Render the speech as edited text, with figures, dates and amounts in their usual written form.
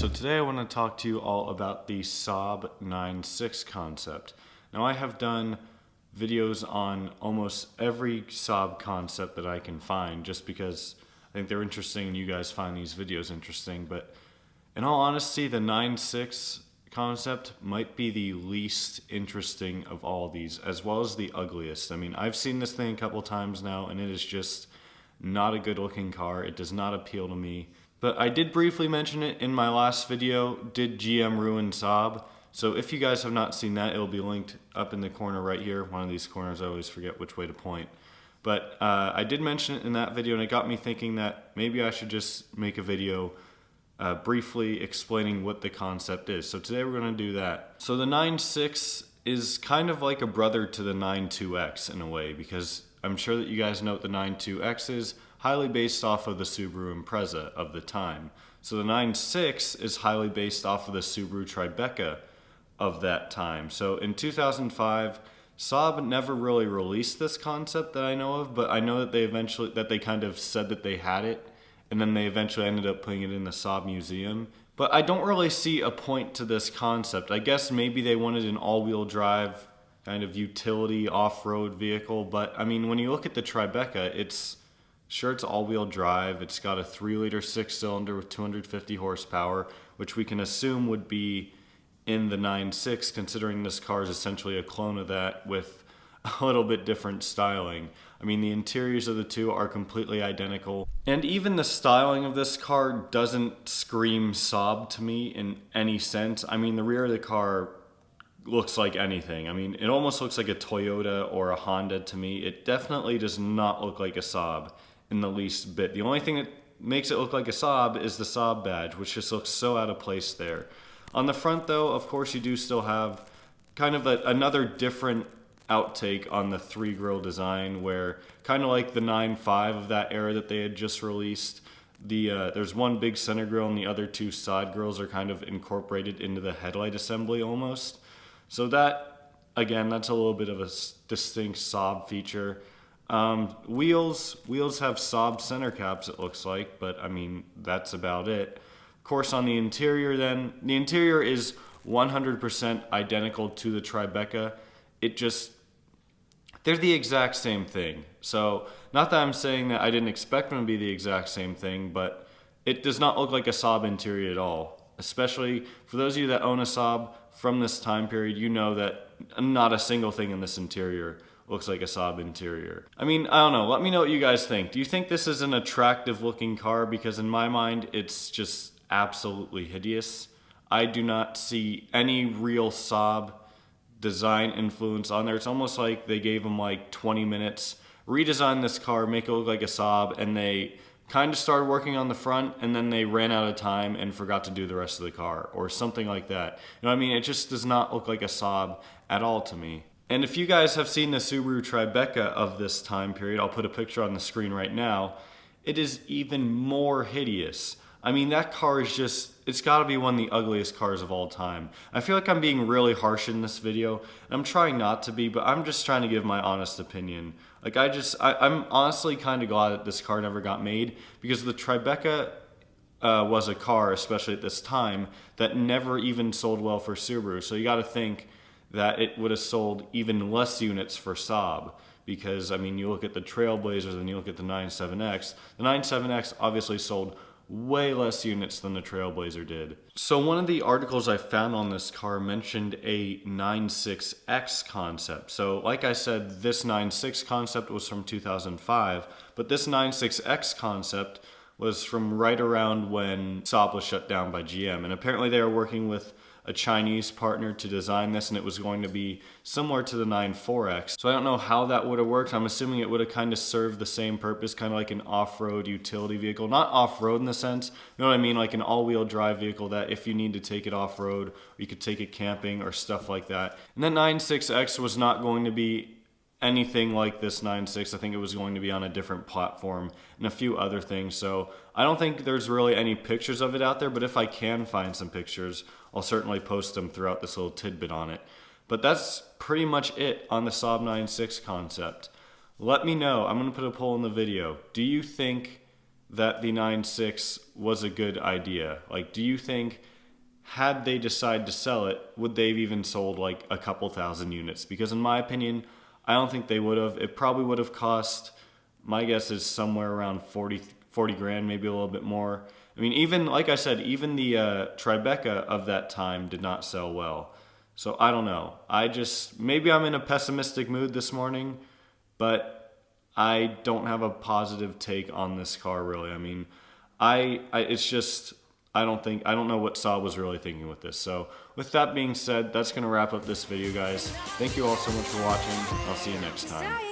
so today I want to talk to you all about the Saab 9.6 concept. Now I have done videos on almost every Saab concept that I can find just because I think they're interesting and you guys find these videos interesting, but in all honesty, the 9.6 concept might be the least interesting of all these, as well as the ugliest. I mean, I've seen this thing a couple times now and it is just not a good looking car. It does not appeal to me. But I did briefly mention it in my last video, did GM ruin Saab? So if you guys have not seen that, it'll be linked up in the corner right here. One of these corners, I always forget which way to point. But I did mention it in that video and it got me thinking that maybe I should just make a video briefly explaining what the concept is. So today we're going to do that. So the 9.6 is kind of like a brother to the 9.2X in a way, because I'm sure that you guys know what the 9.2X is, highly based off of the Subaru Impreza of the time. So the 9.6 is highly based off of the Subaru Tribeca of that time. So in 2005, Saab never really released this concept that I know of, but I know that they kind of said that they had it, and then they eventually ended up putting it in the Saab Museum. But I don't really see a point to this concept. I guess maybe they wanted an all-wheel drive kind of utility off-road vehicle, but I mean, when you look at the Tribeca, it's all-wheel drive. It's got a 3-liter 6-cylinder with 250 horsepower, which we can assume would be in the 9.6, considering this car is essentially a clone of that with a little bit different styling. I mean, the interiors of the two are completely identical. And even the styling of this car doesn't scream Saab to me in any sense. I mean, the rear of the car looks like anything. I mean, it almost looks like a Toyota or a Honda to me. It definitely does not look like a Saab in the least bit. The only thing that makes it look like a Saab is the Saab badge, which just looks so out of place there. On the front though, of course, you do still have kind of another different outtake on the 3-grille design, where kind of like the 9.5 of that era that they had just released, there's one big center grille and the other two side grills are kind of incorporated into the headlight assembly almost. So that, again, that's a little bit of a distinct Saab feature. Wheels have Saab center caps, it looks like, but I mean, that's about it. Of course, on the interior then, the interior is 100% identical to the Tribeca. They're the exact same thing. So, not that I'm saying that I didn't expect them to be the exact same thing, but it does not look like a Saab interior at all. Especially for those of you that own a Saab from this time period, you know that not a single thing in this interior looks like a Saab interior. I mean, I don't know. Let me know what you guys think. Do you think this is an attractive looking car? Because in my mind, it's just absolutely hideous. I do not see any real Saab design influence on there. It's almost like they gave them like 20 minutes, redesign this car, make it look like a Saab, and they kind of started working on the front and then they ran out of time and forgot to do the rest of the car or something like that. You know what I mean? It just does not look like a Saab at all to me. And if you guys have seen the Subaru Tribeca of this time period, I'll put a picture on the screen right now, it is even more hideous. I mean, that car is just, it's gotta be one of the ugliest cars of all time. I feel like I'm being really harsh in this video, and I'm trying not to be, but I'm just trying to give my honest opinion. Like, I'm honestly kind of glad that this car never got made, because the Tribeca was a car, especially at this time, that never even sold well for Subaru. So you gotta think that it would have sold even less units for Saab. Because, I mean, you look at the Trailblazers and you look at the 9.7X. The 9.7X obviously sold way less units than the Trailblazer did. So one of the articles I found on this car mentioned a 9.6X concept. So like I said, this 9.6 concept was from 2005, but this 9.6X concept was from right around when Saab was shut down by GM. And apparently they were working with a Chinese partner to design this, and it was going to be similar to the 9.4X. So I don't know how that would have worked. I'm assuming it would have kind of served the same purpose, kind of like an off-road utility vehicle. Not off-road in the sense, you know what I mean, like an all-wheel drive vehicle that if you need to take it off-road, or you could take it camping or stuff like that. And the 9.6X was not going to be anything like this 9.6. I think it was going to be on a different platform and a few other things. So I don't think there's really any pictures of it out there, but if I can find some pictures, I'll certainly post them throughout this little tidbit on it. But that's pretty much it on the Saab 9.6 concept. Let me know. I'm going to put a poll in the video. Do you think that the 9.6 was a good idea? Like, do you think had they decided to sell it, would they have even sold like a couple thousand units? Because in my opinion, I don't think they would have. It probably would have cost, my guess is somewhere around 40 grand, maybe a little bit more. I mean, even, like I said, even the Tribeca of that time did not sell well. So I don't know. Maybe I'm in a pessimistic mood this morning, but I don't have a positive take on this car really. I mean, it's just, I don't know what Saab was really thinking with this. So with that being said, that's going to wrap up this video, guys. Thank you all so much for watching. I'll see you next time.